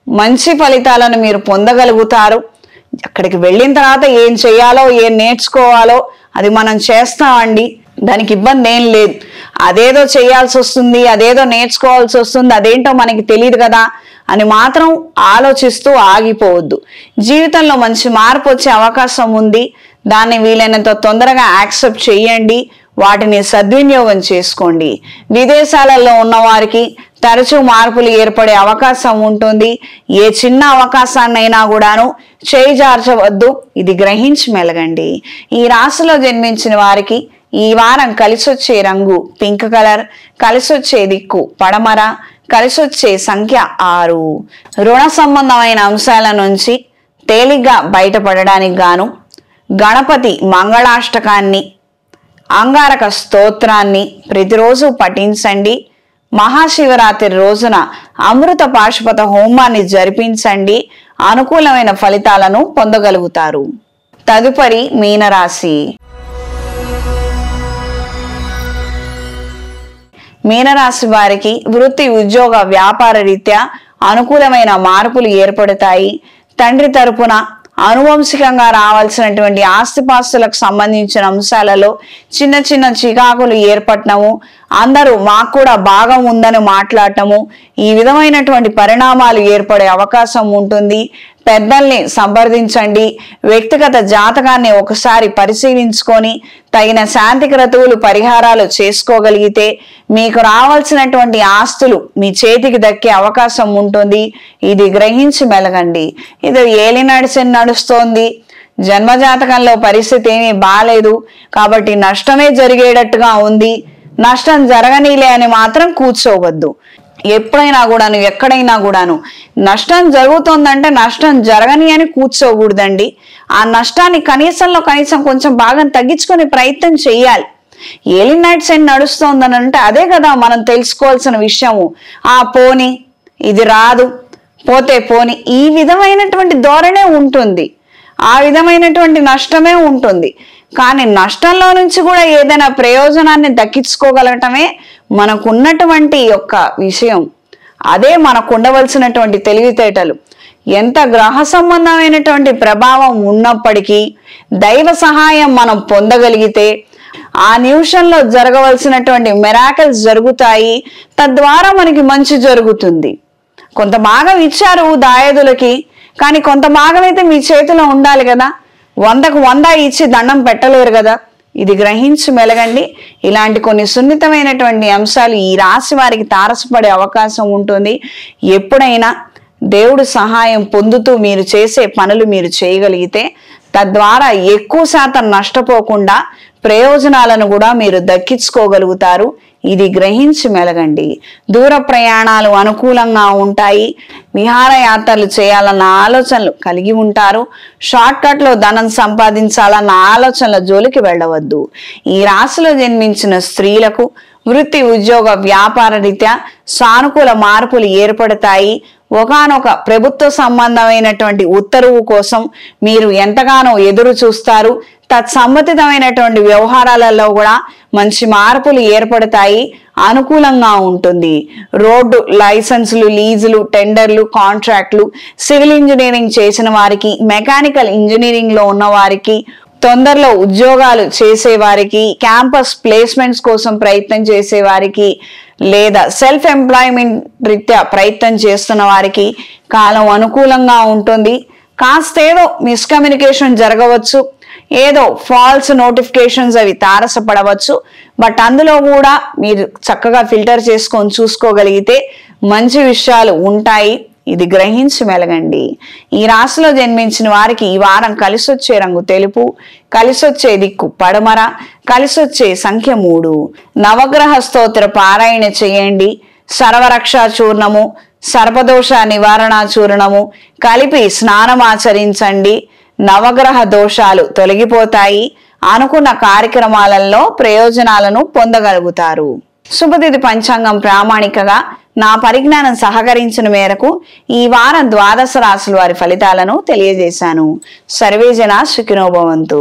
మంచి ఫలితాలను మీరు పొందగలుగుతారు. అక్కడికి వెళ్ళిన తర్వాత ఏం చేయాలో, ఏం నేర్చుకోవాలో అది మనం చేస్తామండి. దానికి ఇబ్బంది ఏం లేదు. అదేదో చేయాల్సి వస్తుంది, అదేదో నేర్చుకోవాల్సి వస్తుంది, అదేంటో మనకి తెలియదు కదా అని మాత్రం ఆలోచిస్తూ ఆగిపోవద్దు. జీవితంలో మంచి మార్పు వచ్చే అవకాశం ఉంది. దాన్ని వీలైనంత తొందరగా యాక్సెప్ట్ చేయండి. వాటిని సద్వినియోగం చేసుకోండి. విదేశాలలో ఉన్న వారికి తరచూ మార్పులు ఏర్పడే అవకాశం ఉంటుంది. ఏ చిన్న అవకాశాన్నైనా కూడాను చేజార్చవద్దు. ఇది గ్రహించి మెలగండి. ఈ రాశిలో జన్మించిన వారికి ఈ వారం కలిసొచ్చే రంగు పింక్ కలర్, కలిసొచ్చే దిక్కు పడమర, కలిసొచ్చే సంఖ్య 6. రుణ సంబంధమైన అంశాల నుంచి తేలిగ్గా బయటపడడానికి గాను గణపతి మంగళాష్టకాన్ని, అంగారక స్తోత్రాన్ని ప్రతిరోజు పఠించండి. మహాశివరాత్రి రోజున అమృత పాశుపత హోమాన్ని జరిపించండి. అనుకూలమైన ఫలితాలను పొందగలుగుతారు. తదుపరి మీనరాశి. మీనరాశి వారికి వృత్తి, ఉద్యోగ, వ్యాపార రీత్యా అనుకూలమైన మార్పులు ఏర్పడతాయి. తండ్రి తరపున అనువంశికంగా రావాల్సినటువంటి ఆస్తిపాస్తులకు సంబంధించిన అంశాలలో చిన్న చిన్న చికాకులు ఏర్పడటము, అందరూ మాకు కూడా భాగం ఉందని మాట్లాడటము, ఈ విధమైనటువంటి పరిణామాలు ఏర్పడే అవకాశం ఉంటుంది. పెద్దల్ని సంప్రదించండి. వ్యక్తిగత జాతకాన్ని ఒకసారి పరిశీలించుకొని తగిన శాంతి క్రతువులు, పరిహారాలు చేసుకోగలిగితే మీకు రావాల్సినటువంటి ఆస్తులు మీ చేతికి దక్కే అవకాశం ఉంటుంది. ఇది గ్రహించి మెలగండి. ఇది ఏలినాటి శని నడుస్తోంది. జన్మజాతకంలో పరిస్థితి ఏమీ బాలేదు కాబట్టి నష్టమే జరిగేటట్టుగా ఉంది. నష్టం జరగనీలే అని మాత్రం కూర్చోవద్దు. ఎప్పుడైనా కూడాను, ఎక్కడైనా కూడాను నష్టం జరుగుతోందంటే నష్టం జరగని అని కూర్చోకూడదండి. ఆ నష్టాన్ని కనీసంలో కనీసం కొంచెం భాగం తగ్గించుకునే ప్రయత్నం చేయాలి. ఏలినాటి శని నడుస్తోందని అంటే అదే కదా మనం తెలుసుకోవాల్సిన విషయము. ఆ పోని, ఇది రాదు, పోతే పోని, ఈ విధమైనటువంటి ధోరణే ఉంటుంది. ఆ విధమైనటువంటి నష్టమే ఉంటుంది. కానీ నష్టంలో నుంచి కూడా ఏదైనా ప్రయోజనాన్ని దక్కించుకోగలగటమే మనకున్నటువంటి యొక్క విషయం. అదే మనకు ఉండవలసినటువంటి తెలివితేటలు. ఎంత గ్రహ సంబంధమైనటువంటి ప్రభావం ఉన్నప్పటికీ దైవ సహాయం మనం పొందగలిగితే ఆ నిమిషంలో జరగవలసినటువంటి మిరాకిల్స్ జరుగుతాయి. తద్వారా మనకి మంచి జరుగుతుంది. కొంత భాగం ఇచ్చారు దాయాదులకి, కానీ కొంత భాగం అయితే మీ చేతిలో ఉండాలి కదా. 100కు 100 ఇచ్చి దండం పెట్టలేరు కదా. ఇది గ్రహించి మెలగండి. ఇలాంటి కొన్ని సున్నితమైనటువంటి అంశాలు ఈ రాశి వారికి తారసపడే అవకాశం ఉంటుంది. ఎప్పుడైనా దేవుడు సహాయం పొందుతూ మీరు చేసే పనులు మీరు చేయగలిగితే తద్వారా ఎక్కువ శాతం నష్టపోకుండా ప్రయోజనాలను కూడా మీరు దక్కించుకోగలుగుతారు. ఇది గ్రహించి మెలగండి. దూర ప్రయాణాలు అనుకూలంగా ఉంటాయి. విహారయాత్రలు చేయాలన్న ఆలోచనలు కలిగి ఉంటారు. షార్ట్ కట్ లో ధనం సంపాదించాలన్న ఆలోచనల జోలికి వెళ్ళవద్దు. ఈ రాశిలో జన్మించిన స్త్రీలకు వృత్తి, ఉద్యోగ, వ్యాపార రీత్యా సానుకూల మార్పులు ఏర్పడతాయి. ఒకానొక ప్రభుత్వ సంబంధమైనటువంటి ఉత్తర్వు కోసం మీరు ఎంతగానో ఎదురు చూస్తారు. తత్సంబంధితమైనటువంటి వ్యవహారాలలో కూడా మంచి మార్పులు ఏర్పడతాయి. అనుకూలంగా ఉంటుంది. రోడ్డు లైసెన్సులు, లీజులు, టెండర్లు, కాంట్రాక్ట్లు, సివిల్ ఇంజనీరింగ్ చేసిన వారికి, మెకానికల్ ఇంజనీరింగ్ లో ఉన్న వారికి, తొందరలో ఉద్యోగాలు చేసేవారికి, క్యాంపస్ ప్లేస్మెంట్స్ కోసం ప్రయత్నం చేసేవారికి, లేదా సెల్ఫ్ ఎంప్లాయ్మెంట్ రీత్యా ప్రయత్నం చేస్తున్న వారికి కాలం అనుకూలంగా ఉంటుంది. కాస్తేదో మిస్కమ్యూనికేషన్ జరగవచ్చు, ఏదో ఫాల్స్ నోటిఫికేషన్స్ అవి తారసపడవచ్చు. బట్ అందులో కూడా మీరు చక్కగా ఫిల్టర్ చేసుకొని చూసుకోగలిగితే మంచి విషయాలు ఉంటాయి. ఇది గ్రహించి మెలగండి. ఈ రాశిలో జన్మించిన వారికి ఈ వారం కలిసొచ్చే రంగు తెలుపు, కలిసొచ్చే దిక్కు పడమర, కలిసొచ్చే సంఖ్య 3. నవగ్రహ స్తోత్ర పారాయణ చేయండి. సర్వరక్ష చూర్ణము, సర్పదోష నివారణ చూర్ణము కలిపి స్నానం ఆచరించండి. నవగ్రహ దోషాలు తొలగిపోతాయి. అనుకున్న కార్యక్రమాలలో ప్రయోజనాలను పొందగలుగుతారు. శుభతిథి పంచాంగం ప్రామాణికగా నా పరిజ్ఞానం సహకరించిన మేరకు ఈ వారం ద్వాదశ రాశుల వారి ఫలితాలను తెలియజేశాను. సర్వేజన సుఖినో భవంతు.